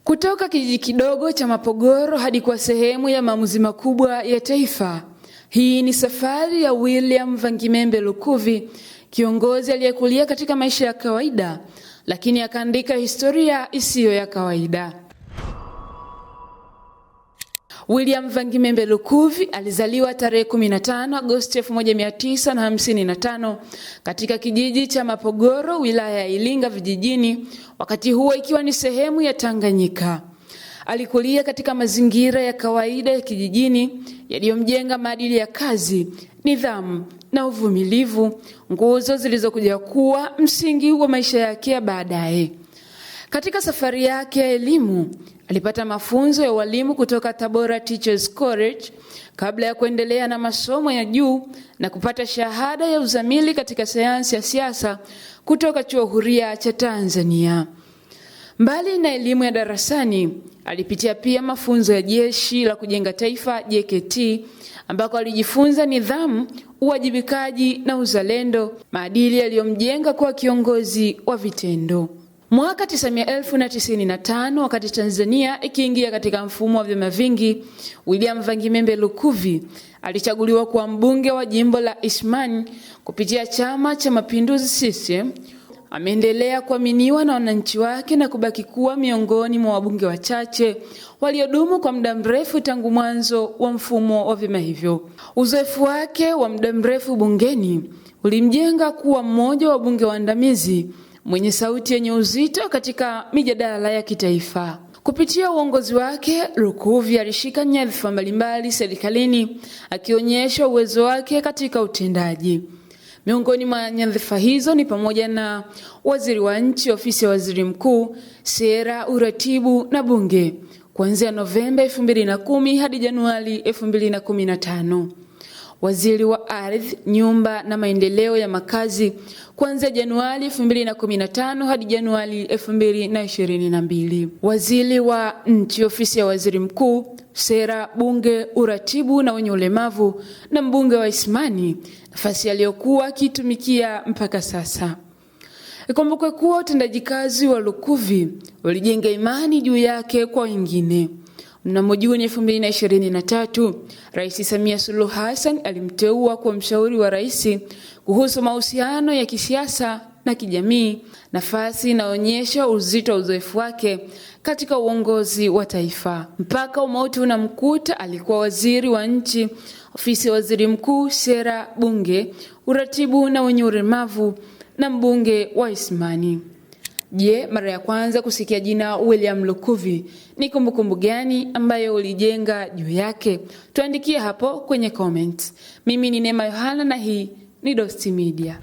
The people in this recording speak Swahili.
Kutoka kijiji kidogo cha Mapogoro hadi kwa sehemu ya maamuzi makubwa ya taifa. Hii ni safari ya William Vangimembe Lukuvi, kiongozi aliyekulia katika maisha ya kawaida, lakini akaandika historia isiyo ya kawaida. William Vangimembe Lukuvi alizaliwa tarehe 15 Agosti 1955 katika kijiji cha Mapogoro, wilaya ya Iringa vijijini, wakati huo ikiwa ni sehemu ya Tanganyika. Alikulia katika mazingira ya kawaida ya kijijini yaliyomjenga maadili ya kazi, nidhamu na uvumilivu, nguzo zilizokuja kuwa msingi wa maisha yake ya baadaye. Katika safari yake ya elimu, alipata mafunzo ya walimu kutoka Tabora Teachers College kabla ya kuendelea na masomo ya juu na kupata shahada ya uzamili katika sayansi ya siasa kutoka Chuo Huria cha Tanzania. Mbali na elimu ya darasani, alipitia pia mafunzo ya Jeshi la Kujenga Taifa JKT, ambako alijifunza nidhamu, uwajibikaji na uzalendo, maadili yaliyomjenga kuwa kiongozi wa vitendo. Mwaka 1995, wakati Tanzania ikiingia katika mfumo wa vyama vingi, William Vangimembe Lukuvi alichaguliwa kuwa mbunge wa jimbo la Isimani kupitia Chama cha Mapinduzi CCM. Ameendelea kuaminiwa na wananchi wake na kubaki kuwa miongoni mwa wabunge wachache waliodumu kwa muda mrefu tangu mwanzo wa mfumo wa vyama hivyo. Uzoefu wake wa muda mrefu bungeni ulimjenga kuwa mmoja wa wabunge waandamizi mwenye sauti yenye uzito katika mijadala ya kitaifa. Kupitia uongozi wake, Lukuvi alishika nyadhifa mbalimbali serikalini, akionyesha uwezo wake katika utendaji. Miongoni mwa nyadhifa hizo ni pamoja na waziri wa nchi, ofisi ya waziri mkuu, sera, uratibu na bunge, kuanzia Novemba 2010 hadi Januari 2015. Waziri wa ardhi, nyumba na maendeleo ya makazi, kuanzia Januari 2015 hadi Januari 2022. Waziri wa nchi, ofisi ya waziri mkuu, sera, bunge, uratibu na wenye ulemavu na mbunge wa Isimani, nafasi aliyokuwa akitumikia mpaka sasa. Ikumbukwe kuwa utendaji kazi wa Lukuvi ulijenga imani juu yake kwa wengine. Mnamo Juni 2023, Rais Samia Suluhu Hassan alimteua kuwa mshauri wa rais kuhusu mahusiano ya kisiasa na kijamii, nafasi inaonyesha uzito wa uzoefu wake katika uongozi wa taifa. Mpaka umauti unamkuta, alikuwa waziri wa nchi, ofisi ya waziri mkuu, sera, bunge, uratibu na wenye ulemavu na mbunge wa Isimani. Je, mara ya kwanza kusikia jina William Lukuvi ni kumbukumbu gani ambayo ulijenga juu yake? Tuandikie hapo kwenye comments. Mimi ni Neema Yohana na hii ni Dost Media.